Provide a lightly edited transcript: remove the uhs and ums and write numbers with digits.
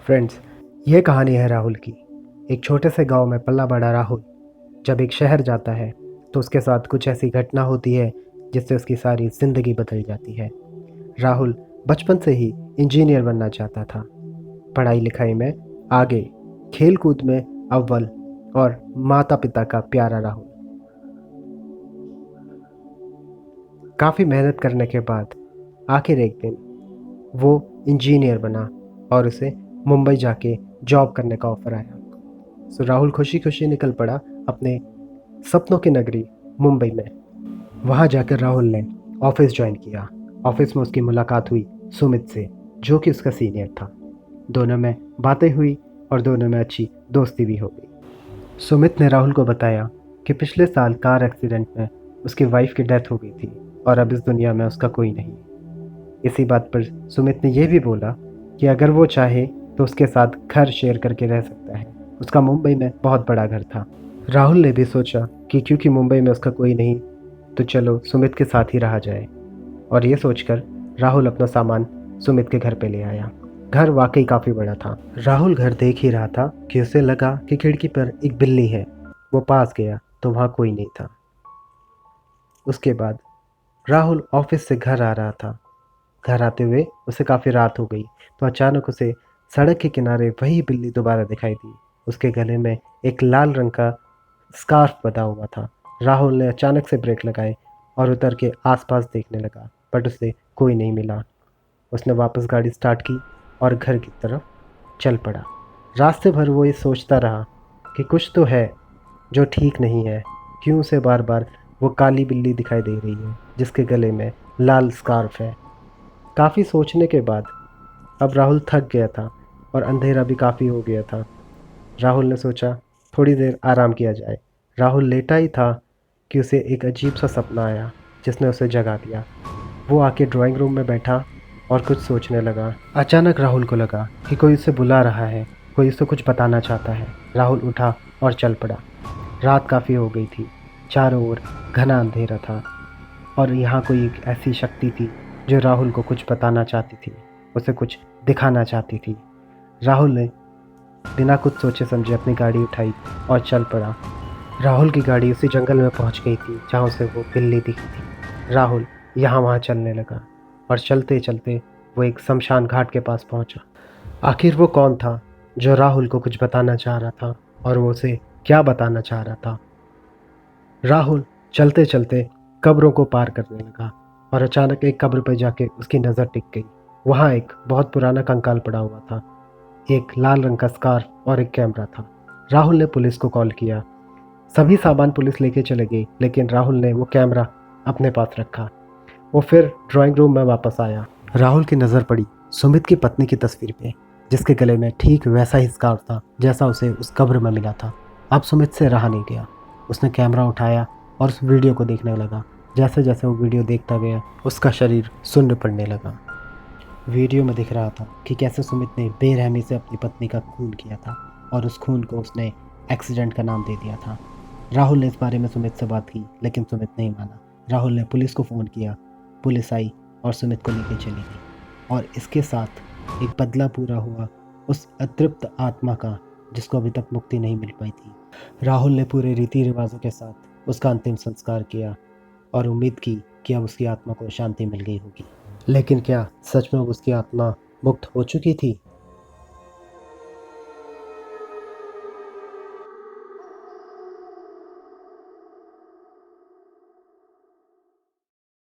Friends, ये कहानी है राहुल की। एक छोटे से गांव में पला बड़ा राहुल जब एक शहर जाता है तो उसके साथ कुछ ऐसी घटना होती है जिससे उसकी सारी ज़िंदगी बदल जाती है। राहुल बचपन से ही इंजीनियर बनना चाहता था। पढ़ाई लिखाई में आगे, खेल कूद में अव्वल और माता पिता का प्यारा राहुल। काफ़ी मेहनत करने के बाद आखिर एक दिन वो इंजीनियर बना और उसे मुंबई जाके जॉब करने का ऑफ़र आया। सो राहुल खुशी खुशी निकल पड़ा अपने सपनों की नगरी मुंबई में। वहाँ जाकर राहुल ने ऑफिस ज्वाइन किया। ऑफिस में उसकी मुलाकात हुई सुमित से, जो कि उसका सीनियर था। दोनों में बातें हुई और दोनों में अच्छी दोस्ती भी हो गई। सुमित ने राहुल को बताया कि पिछले साल कार एक्सीडेंट में उसकी वाइफ की डेथ हो गई थी और अब इस दुनिया में उसका कोई नहीं। इसी बात पर सुमित ने यह भी बोला कि अगर वो चाहे तो उसके साथ घर शेयर करके रह सकता है। उसका मुंबई में बहुत बड़ा घर था। राहुल ने भी सोचा कि क्योंकि मुंबई में उसका कोई नहीं तो चलो सुमित के साथ ही रहा जाए, और ये सोचकर राहुल अपना सामान सुमित के घर पे ले आया। घर वाकई काफ़ी बड़ा था। राहुल घर देख ही रहा था कि उसे लगा कि खिड़की पर एक बिल्ली है। वो पास गया तो वहाँ कोई नहीं था। उसके बाद राहुल ऑफिस से घर आ रहा था। घर आते हुए उसे काफ़ी रात हो गई तो अचानक उसे सड़क के किनारे वही बिल्ली दोबारा दिखाई दी। उसके गले में एक लाल रंग का स्कार्फ बंधा हुआ था। राहुल ने अचानक से ब्रेक लगाए और उतर के आसपास देखने लगा, बट उसे कोई नहीं मिला। उसने वापस गाड़ी स्टार्ट की और घर की तरफ चल पड़ा। रास्ते भर वो ये सोचता रहा कि कुछ तो है जो ठीक नहीं है। क्यों उसे बार बार वो काली बिल्ली दिखाई दे रही है जिसके गले में लाल स्कार्फ है। काफ़ी सोचने के बाद अब राहुल थक गया था और अंधेरा भी काफ़ी हो गया था। राहुल ने सोचा थोड़ी देर आराम किया जाए। राहुल लेटा ही था कि उसे एक अजीब सा सपना आया जिसने उसे जगा दिया। वो आके ड्राइंग रूम में बैठा और कुछ सोचने लगा। अचानक राहुल को लगा कि कोई उसे बुला रहा है, कोई उसे कुछ बताना चाहता है। राहुल उठा और चल पड़ा। रात काफ़ी हो गई थी, चारों ओर घना अंधेरा था और यहाँ कोई एक ऐसी शक्ति थी जो राहुल को कुछ बताना चाहती थी, उसे कुछ दिखाना चाहती थी। राहुल ने बिना कुछ सोचे समझे अपनी गाड़ी उठाई और चल पड़ा। राहुल की गाड़ी उसी जंगल में पहुंच गई थी जहां उसे वो बिल्ली दिखी थी। राहुल यहाँ वहाँ चलने लगा और चलते चलते वो एक शमशान घाट के पास पहुंचा। आखिर वो कौन था जो राहुल को कुछ बताना चाह रहा था और वो उसे क्या बताना चाह रहा था। राहुल चलते चलते कब्रों को पार करने लगा और अचानक एक कब्र पर जाके उसकी नज़र टिक गई। वहाँ एक बहुत पुराना कंकाल पड़ा हुआ था, एक लाल रंग का स्कार्फ और एक कैमरा था। राहुल ने पुलिस को कॉल किया। सभी सामान पुलिस लेके चले गई, लेकिन राहुल ने वो कैमरा अपने पास रखा। वो फिर ड्राइंग रूम में वापस आया। राहुल की नज़र पड़ी सुमित की पत्नी की तस्वीर पे, जिसके गले में ठीक वैसा ही स्कार्फ था जैसा उसे उस कब्र में मिला था। अब सुमित से रहा नहीं गया। उसने कैमरा उठाया और उस वीडियो को देखने लगा। जैसे जैसे वो वीडियो देखता गया उसका शरीर सुन्न पड़ने लगा। वीडियो में दिख रहा था कि कैसे सुमित ने बेरहमी से अपनी पत्नी का खून किया था और उस खून को उसने एक्सीडेंट का नाम दे दिया था। राहुल ने इस बारे में सुमित से बात की, लेकिन सुमित नहीं माना। राहुल ने पुलिस को फ़ोन किया। पुलिस आई और सुमित को लेकर चली गई, और इसके साथ एक बदला पूरा हुआ उस अतृप्त आत्मा का जिसको अभी तक मुक्ति नहीं मिल पाई थी। राहुल ने पूरे रीति रिवाजों के साथ उसका अंतिम संस्कार किया और उम्मीद की कि अब उसकी आत्मा को शांति मिल गई होगी। लेकिन क्या सच में उसकी आत्मा मुक्त हो चुकी थी?